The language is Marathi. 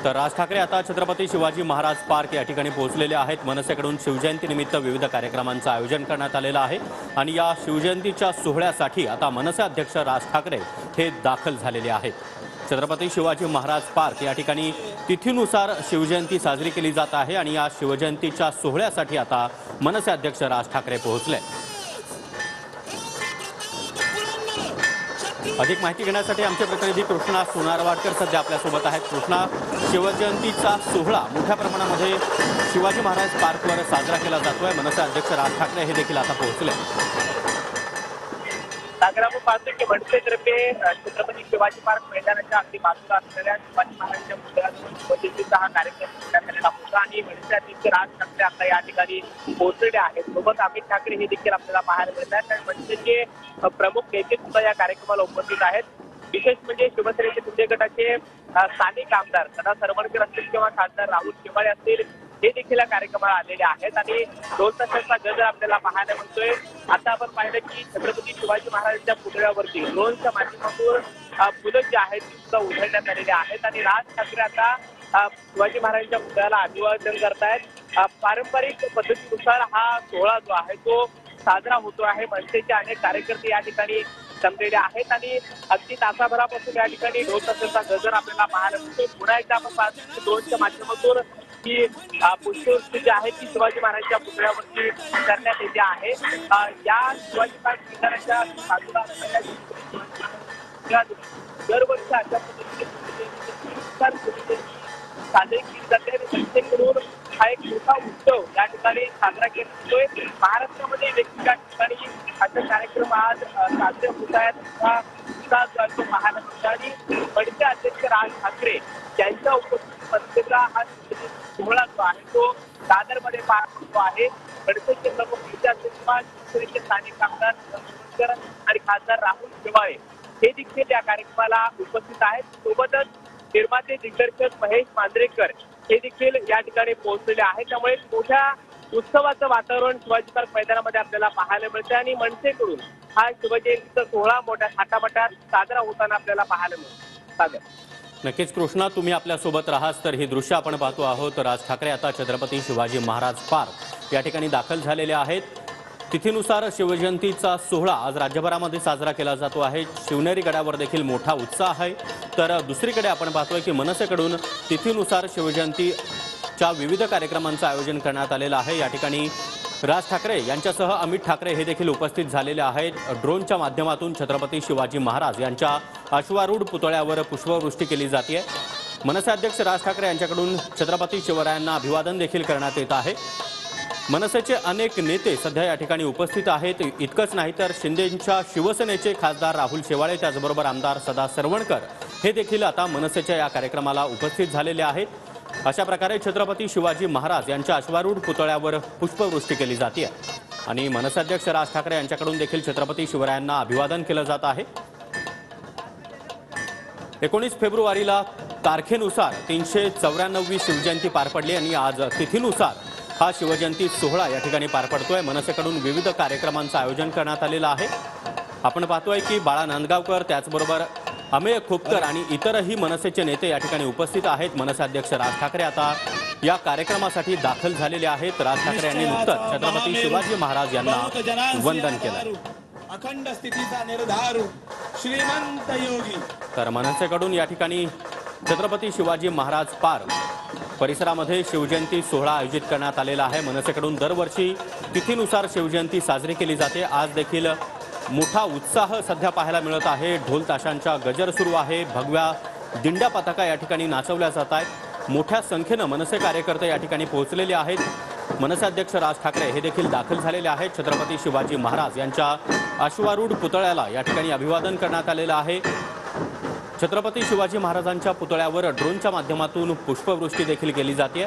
तर राज ठाकरे आता छत्रपती शिवाजी महाराज पार्क या ठिकाणी पोहोचलेले आहेत। मनसेकडून शिवजयंतीनिमित्त विविध कार्यक्रमांचं आयोजन करण्यात आलेलं आहे आणि या शिवजयंतीच्या सोहळ्यासाठी आता मनसे अध्यक्ष राज ठाकरे हे दाखल झालेले आहेत। छत्रपती शिवाजी महाराज पार्क या ठिकाणी तिथीनुसार शिवजयंती साजरी केली जात आहे आणि या शिवजयंतीच्या सोहळ्यासाठी आता मनसे अध्यक्ष राज ठाकरे पोहोचले। अधिक माहिती घेण्यासाठी आमचे प्रतिनिधी कृष्णा सोनारवाडकर सध्या आपल्यासोबत आहेत। कृष्णा, शिवजयंतीचा सोहळा मोठ्या प्रमाणामध्ये शिवाजी महाराज पार्कवर साजरा केला जातोय। मनसे अध्यक्ष राज ठाकरे हे देखील आता पोहोचले। आपण पाहतो की मनसेतर्फे छत्रपती शिवाजी पार्क मैदानाच्या अगदी बाजूला असलेल्या शिवाजी महाराजांच्या पुतळ्याजवळ शिवजयंतीचा हा कार्यक्रम करण्यात आलेला होता आणि मनसे अध्यक्ष राज ठाकरे आता या ठिकाणी पोहोचलेले आहेत। सोबत अमित ठाकरे हे देखील आपल्याला पाहायला मिळतात आणि मनसेचे प्रमुख नेते सुद्धा या कार्यक्रमाला उपस्थित आहेत। विशेष म्हणजे शिवसेनेचे शिंदे गटाचे स्थानिक आमदार सदा सरवणकर असतील किंवा खासदार राहुल शेवाळे असतील हे देखील या कार्यक्रमाला आलेले आहेत आणि ढोल ताशांचा गजर आपल्याला पाहायला मिळतोय। आता आपण पाहिलं की छत्रपती शिवाजी महाराजांच्या पुतळ्यावरती ड्रोनच्या माध्यमातून फुलं जी आहेत ती सुद्धा उधळण्यात आलेली आहेत आणि राज ठाकरे आता शिवाजी महाराजांच्या पुतळ्याला अभिवादन करतायत। पारंपरिक पद्धतीनुसार हा सोहळा जो आहे तो साजरा होतो आहे। मनसेचे अनेक कार्यकर्ते या ठिकाणी जमलेले आहेत आणि अगदी तासाभरापासून या ठिकाणी ढोल ताशांचा गजर आपल्याला पाहायला मिळतो। पुन्हा एकदा आपण पाहतो ड्रोनच्या माध्यमातून की पुष्पवृष्टी जी आहे ती शिवाजी महाराजांच्या पुतळ्यावरती करण्यात येते आहे। या शिवाजी पार्क मैदानाच्या बाजूला असलेल्या दरवर्षी अशा पद्धतीने साजरी केली जाते आणि जनतेकडून हा एक मोठा उत्सव या ठिकाणी साजरा केला जातोय। महाराष्ट्रामध्ये वेगवेगळ्या ठिकाणी असे कार्यक्रम आज साजरे होत आहेत। हा उत्साह जो आहे तो पाहायला मिळतो आणि मनसे अध्यक्ष राज ठाकरे यांच्या उपस्थितीला हा सोहळा जो आहे तो दादरमध्ये पार पडतो आहे। मनसेचे प्रमुख नेते शिवसेनेचे स्थानिक आमदार सरवणकर आणि खासदार राहुल शेवाळे हे देखील या कार्यक्रमाला उपस्थित आहेत। सोबतच निर्माते दिग्दर्शक महेश मांजरेकर हे देखील या ठिकाणी पोहोचलेले आहेत। त्यामुळे मोठ्या उत्सवाचं वातावरण शिवाजी पार्क मैदानामध्ये आपल्याला पाहायला मिळते आणि मनसेकडून हा शिवजयंतीचा सोहळा मोठ्या थाटामाटात साजरा होताना आपल्याला पाहायला मिळतो। सागर, नक्कीच कृष्णा, तुम्ही आपल्यासोबत राहाच तर ही दृश्य आपण पाहतो आहोत। राज ठाकरे आता छत्रपती शिवाजी महाराज पार्क या ठिकाणी दाखल झालेले आहेत। तिथीनुसार शिवजयंतीचा सोहळा आज राज्यभरामध्ये साजरा केला जातो आहे। शिवनेरी गडावर देखील मोठा उत्साह आहे। तर दुसरीकडे आपण पाहतोय की मनसेकडून तिथीनुसार शिवजयंतीच्या विविध कार्यक्रमांचं आयोजन करण्यात आलेलं आहे। या ठिकाणी राज ठाकरे यांच्यासह अमित ठाकरे हे देखील उपस्थित झालेले आहेत। ड्रोनच्या माध्यमातून छत्रपती शिवाजी महाराज यांच्या अश्वारूढ पुतळ्यावर पुष्पवृष्टी केली जाते। मनसे अध्यक्ष राज ठाकरे यांच्याकडून छत्रपती शिवरायांना अभिवादन देखील करण्यात येत आहे। मनसेचे अनेक नेते सध्या या ठिकाणी उपस्थित आहेत। इतकंच नाही तर शिंदेंच्या शिवसेनेचे खासदार राहुल शेवाळे त्याचबरोबर आमदार सदा सरवणकर हे देखील आता मनसेच्या या कार्यक्रमाला उपस्थित झालेले आहेत। अशा प्रकारे छत्रपती शिवाजी महाराज यांच्या अश्वारूढ पुतळ्यावर पुष्पवृष्टी केली जाते आणि मनसे अध्यक्ष राज ठाकरे यांच्याकडून देखील छत्रपती शिवरायांना अभिवादन केलं जात आहे। 19 फेब्रुवारीला तारखेनुसार 394वी शिवजयंती पार पडली आणि आज तिथीनुसार हा शिवजयंती सोहळा या ठिकाणी पार पडतोय। मनसेकडून विविध कार्यक्रमांचं आयोजन करण्यात आलेलं आहे। आपण पाहतोय की बाळा नांदगावकर त्याचबरोबर अमेय खोपकर आणि इतरही मनसेचे नेते या ठिकाणी उपस्थित आहेत। मनसे अध्यक्ष राज ठाकरे आता या कार्यक्रमासाठी दाखल झालेले आहेत। राज ठाकरे यांनी नुकतंच छत्रपती शिवाजी महाराज यांना वंदन केलं। अखंड स्थितीचा निर्धार श्रीमंत योगी। तर मनसेकडून या ठिकाणी छत्रपती शिवाजी महाराज पार्क परिसरामध्ये शिवजयंती सोहळा आयोजित करण्यात आलेला आहे। मनसेकडून दरवर्षी तिथीनुसार शिवजयंती साजरी केली जाते। आज देखील मोठा उत्साह सध्या पाहायला मिळत आहे। ढोल ताशांचा गजर सुरू आहे। भगव्या दिंड्या पताका या ठिकाणी नाचवल्या जात आहेत। मोठ्या संख्येनं मनसे कार्यकर्ते या ठिकाणी पोहोचलेले आहेत। मनसे अध्यक्ष राज ठाकरे हे देखील दाखल झालेले आहेत। छत्रपती शिवाजी महाराज यांच्या अश्वारूढ पुतळ्याला या ठिकाणी अभिवादन करण्यात आलेलं आहे। छत्रपती शिवाजी महाराजांच्या पुतळ्यावर ड्रोनच्या माध्यमातून पुष्पवृष्टी देखील केली जाते।